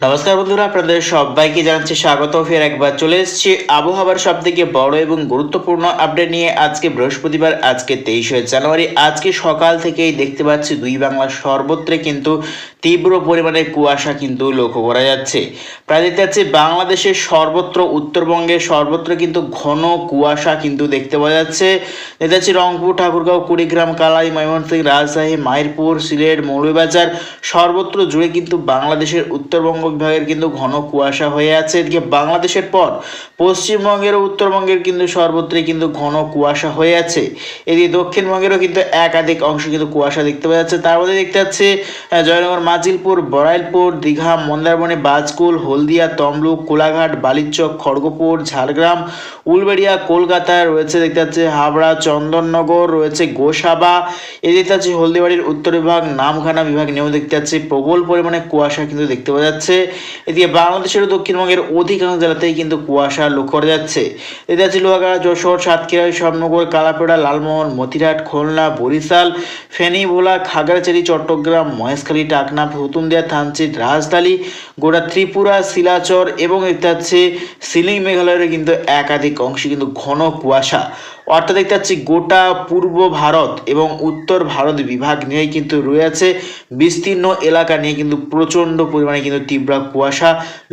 নমস্কার বন্ধুরা, আপনাদের সবাইকে জানাচ্ছি স্বাগত। ফের একবার চলে এসেছি আবহাওয়ার সব থেকে বড় এবং গুরুত্বপূর্ণ আপডেট নিয়ে। আজকে বৃহস্পতিবার, আজকে 23শে জানুয়ারি। আজকে সকাল থেকেই দেখতে পাচ্ছি দুই বাংলার সর্বত্রে কিন্তু তীব্র পরিমাণে কুয়াশা কিন্তু লক্ষ্য করা যাচ্ছে। প্রায় দেখতে পাচ্ছি বাংলাদেশের সর্বত্র, উত্তরবঙ্গের সর্বত্র কিন্তু ঘন কুয়াশা কিন্তু দেখতে পাওয়া যাচ্ছে। দেখতে পাচ্ছি রংপুর, ঠাকুরগাঁও, কুড়িগ্রাম, কালাই, ময়মনসিংহ, রাজশাহী, মাইরপুর, সিলেট, মৌলভীবাজার সর্বত্র জুড়ে কিন্তু বাংলাদেশের উত্তরবঙ্গ বিভাগের কিন্তু ঘন কুয়াশা হয়ে আছে। এদিকে বাংলাদেশের পর পশ্চিমবঙ্গের ও উত্তরবঙ্গের কিন্তু সর্বত্রই কিন্তু ঘন কুয়াশা হয়ে আছে। এদিকে দক্ষিণবঙ্গেরও কিন্তু একাধিক অংশ কিন্তু কুয়াশা দেখতে পাওয়া যাচ্ছে। তার মধ্যে দেখতে পাচ্ছি জয়নগর, মাজিলপুর, বড়াইলপুর, দীঘা, মন্দারমণি, বাজকুল, হলদিয়া, তমলুক, কোলাঘাট, বালিচক, খড়গপুর, ঝাড়গ্রাম, উলবেড়িয়া, কলকাতায় রয়েছে। দেখতে পাচ্ছি হাবড়া, চন্দননগর রয়েছে, গোসাবা। এই দেখতে পাচ্ছি হলদিবাড়ির উত্তর বিভাগ, নামখানা বিভাগ নিয়েও দেখতে পাচ্ছি প্রবল পরিমাণে কুয়াশা কিন্তু দেখতে পাওয়া যাচ্ছে। এদিকে বাংলাদেশের দক্ষিণবঙ্গের অধিকাংশ জেলাতেই কিন্তু কুয়াশা লক্ষ্য করা যাচ্ছে। দেখতে পাচ্ছি লোহাগাড়া, যশোর, সাতক্ষীরা, শ্যামনগর, কালাপাড়া, লালমোহন, মতিরাট, খুলনা, বরিশাল, ফেনী, ভোলা, খাগড়াছড়ি, চট্টগ্রাম, মহেশখালী, টাকনা, হুতুমদিয়া, থানচিট, রাজধানী, গোটা ত্রিপুরা, শিলাচর এবং দেখতে পাচ্ছি সিলিং মেঘালয়ের কিন্তু একাধিক অংশে কিন্তু ঘন কুয়াশা। অর্থাৎ দেখতে পাচ্ছি গোটা পূর্ব ভারত এবং উত্তর ভারত বিভাগ নিয়ে কিন্তু রয়েছে বিস্তীর্ণ এলাকা নিয়ে কিন্তু প্রচণ্ড পরিমাণে কিন্তু তীব্র কুয়াশা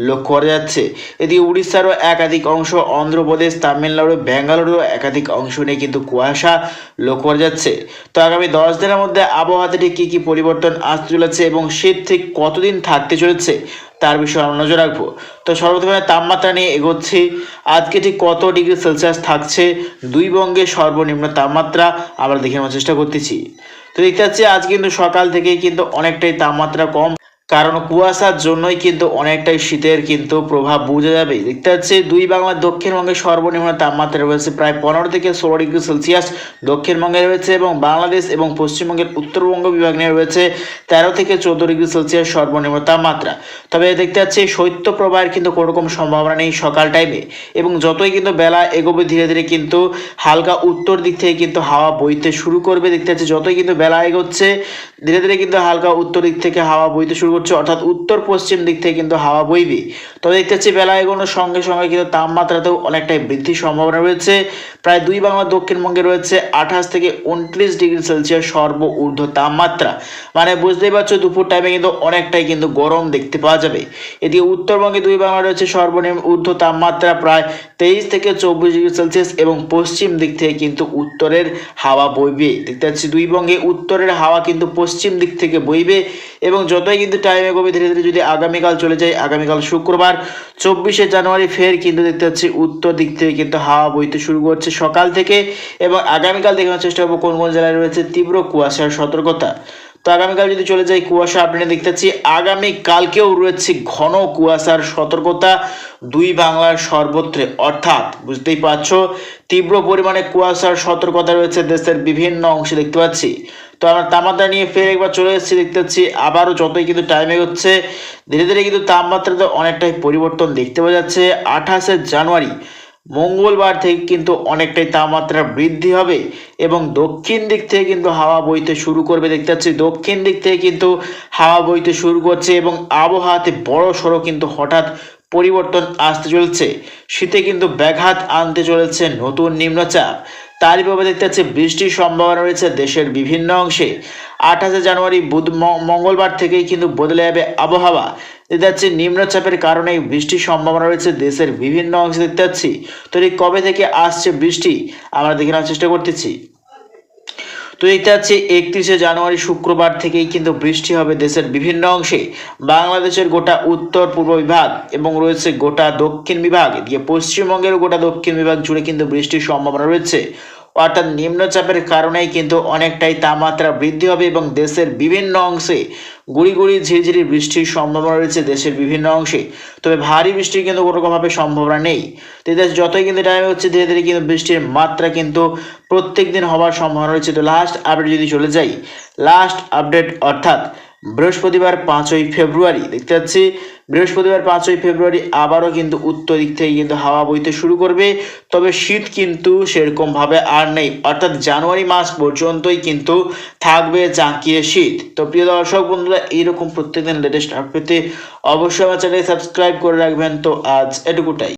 লক্ষ্য করা যাচ্ছে। এদিকে উড়িষ্যারও একাধিক অংশ, অন্ধ্রপ্রদেশ, তামিলনাড়ু, ব্যাঙ্গালুরু একাধিক অংশ নিয়ে কিন্তু কুয়াশা লক্ষ্য করা যাচ্ছে। তো আগামী 10 দিনের মধ্যে আবহাওয়াতে ঠিক কী কী পরিবর্তন আসতে চলেছে এবং শীত ঠিক কতদিন থাকতে চলেছে তার বিষয়ে আমরা নজর রাখবো। তো সর্বপ্রথমে তাপমাত্রা নিয়ে এগোচ্ছি। আজকে ঠিক কত ডিগ্রি সেলসিয়াস থাকছে দুই বঙ্গের সর্বনিম্ন তাপমাত্রা আমরা দেখে নেওয়ার চেষ্টা করতেছি। তো দেখতে পাচ্ছি আজ কিন্তু সকাল থেকেই কিন্তু অনেকটাই তাপমাত্রা কম, কারণ কুয়াশার জন্যই কিন্তু অনেকটাই শীতের কিন্তু প্রভাব বোঝা যাবে। দেখতে পাচ্ছি দুই বাংলার দক্ষিণবঙ্গের সর্বনিম্ন তাপমাত্রা রয়েছে প্রায় 15 থেকে 16 ডিগ্রি সেলসিয়াস দক্ষিণবঙ্গে রয়েছে, এবং বাংলাদেশ এবং পশ্চিমবঙ্গের উত্তরবঙ্গ বিভাগ নিয়ে রয়েছে 13 থেকে 14 ডিগ্রি সেলসিয়াস সর্বনিম্ন তাপমাত্রা। তবে দেখতে পাচ্ছি শৈত্যপ্রবাহের কিন্তু কোনো রকম সম্ভাবনা নেই সকাল টাইমে, এবং যতই কিন্তু বেলা এগোবে ধীরে ধীরে কিন্তু হালকা উত্তর দিক থেকে কিন্তু হাওয়া বইতে শুরু করবে। দেখতে পাচ্ছি যতই কিন্তু বেলা এগোচ্ছে ধীরে ধীরে কিন্তু হালকা উত্তর দিক থেকে হাওয়া বইতে শুরু করছে, অর্থাৎ উত্তর পশ্চিম দিক থেকে কিন্তু হাওয়া বইবে। তবে দেখতে পাচ্ছি বেলা এগোনোর সঙ্গে সঙ্গে কিন্তু তাপমাত্রাতেও অনেকটাই বৃদ্ধির সম্ভাবনা রয়েছে। প্রায় দুই বাংলার দক্ষিণবঙ্গে রয়েছে 28 থেকে 29 ডিগ্রি সেলসিয়াস সর্ব ঊর্ধ্ব তাপমাত্রা। মানে বুঝতেই পারছো দুপুর টাইমে কিন্তু অনেকটাই কিন্তু গরম দেখতে পাওয়া যাবে। এদিকে উত্তরবঙ্গে দুই বাংলা রয়েছে সর্বনিম্ন ঊর্ধ্ব তাপমাত্রা প্রায় 23 থেকে 24 ডিগ্রি সেলসিয়াস, এবং পশ্চিম দিক থেকে কিন্তু উত্তরের হাওয়া বইবে। দেখতে পাচ্ছি দুই বঙ্গে উত্তরের হাওয়া কিন্তু পশ্চিম দিক থেকে বইবে, এবং যতই কিন্তু টাইম এগোবে ধীরে ধীরে যদি আগামীকাল চলে যায়, আগামীকাল শুক্রবার 24শে জানুয়ারি ফের কিন্তু দেখতে পাচ্ছি উত্তর দিক থেকে কিন্তু হাওয়া বইতে শুরু করছে সকাল থেকে। এবং আগামীকাল দেখানোর চেষ্টা করবো কোন কোন জেলায় রয়েছে তীব্র কুয়াশার সতর্কতা। তো আগামীকাল যদি চলে যাই কুয়াশা আপডেটে দেখতে পাচ্ছি আগামীকালকেও রয়েছে ঘন কুয়াশার সতর্কতা দুই বাংলার সর্বত্রে, অর্থাৎ বুঝতেই পারছো তীব্র পরিমাণে কুয়াশার সতর্কতা রয়েছে দেশের বিভিন্ন অংশে দেখতে পাচ্ছি। তো আমরা তাপমাত্রা নিয়ে ফের একবার চলে এসেছি। দেখতে পাচ্ছি আবারও যতই কিন্তু টাইম এগোচ্ছে ধীরে ধীরে কিন্তু তাপমাত্রাতে অনেকটাই পরিবর্তন দেখতে পাওয়া যাচ্ছে। 28শে জানুয়ারি মঙ্গলবার থেকে কিন্তু অনেকটাই তাপমাত্রা বৃদ্ধি হবে, এবং দক্ষিণ দিক থেকে কিন্তু হাওয়া বইতে শুরু করবে। দেখতে পাচ্ছি দক্ষিণ দিক থেকে কিন্তু হাওয়া বইতে শুরু করছে, এবং আবহাওয়াতে বড় সড়ো কিন্তু হঠাৎ পরিবর্তন আসতে চলেছে। শীতে কিন্তু ব্যাঘাত আনতে চলেছে নতুন নিম্নচাপ। তারই প্রভাবে দেখতে পাচ্ছি বৃষ্টির সম্ভাবনা রয়েছে দেশের বিভিন্ন অংশে। 28শে জানুয়ারি মঙ্গলবার থেকেই কিন্তু বদলে যাবে আবহাওয়া। দেখতে পাচ্ছি নিম্নচাপের কারণে বৃষ্টির সম্ভাবনা রয়েছে দেশের বিভিন্ন অংশে দেখতে পাচ্ছি। তো এই কবে থেকে আসছে বৃষ্টি আমরা দেখে নেওয়ার চেষ্টা করতেছি। তো দেখতে পাচ্ছি 31শে জানুয়ারি শুক্রবার থেকেই কিন্তু বৃষ্টি হবে দেশের বিভিন্ন অংশে। বাংলাদেশের গোটা উত্তর পূর্ব বিভাগ এবং রয়েছে গোটা দক্ষিণ বিভাগ, এদিকে পশ্চিমবঙ্গের গোটা দক্ষিণ বিভাগ জুড়ে কিন্তু বৃষ্টির সম্ভাবনা রয়েছে। অর্থাৎ নিম্নচাপের কারণেই কিন্তু অনেকটাই তাপমাত্রা বৃদ্ধি হবে, এবং দেশের বিভিন্ন অংশে গুড়ি গুড়ি ঝিরিঝিরি বৃষ্টির সম্ভাবনা রয়েছে দেশের বিভিন্ন অংশে। তবে ভারী বৃষ্টির কিন্তু কোনোরকমভাবে সম্ভাবনা নেই। তো যতই কিন্তু টাইম হচ্ছে ধীরে ধীরে কিন্তু বৃষ্টির মাত্রা কিন্তু প্রত্যেক দিন হওয়ার সম্ভাবনা রয়েছে। তো লাস্ট আপডেট যদি চলে যাই, লাস্ট আপডেট অর্থাৎ বৃহস্পতিবার 5ই ফেব্রুয়ারি দেখতে পাচ্ছি বৃহস্পতিবার 5ই ফেব্রুয়ারি আবারও কিন্তু উত্তর দিক থেকে কিন্তু হাওয়া বইতে শুরু করবে, তবে শীত কিন্তু সেরকম ভাবে আর নেই, অর্থাৎ জানুয়ারি মাস পর্যন্তই কিন্তু থাকবে জাঁকিয়ে শীত। তো প্রিয় দর্শক বন্ধুরা, এইরকম প্রত্যেকদিন লেটেস্ট আপডেট পেতে অবশ্যই আমার চ্যানেল সাবস্ক্রাইব করে রাখবেন। তো আজ এটুকুটাই।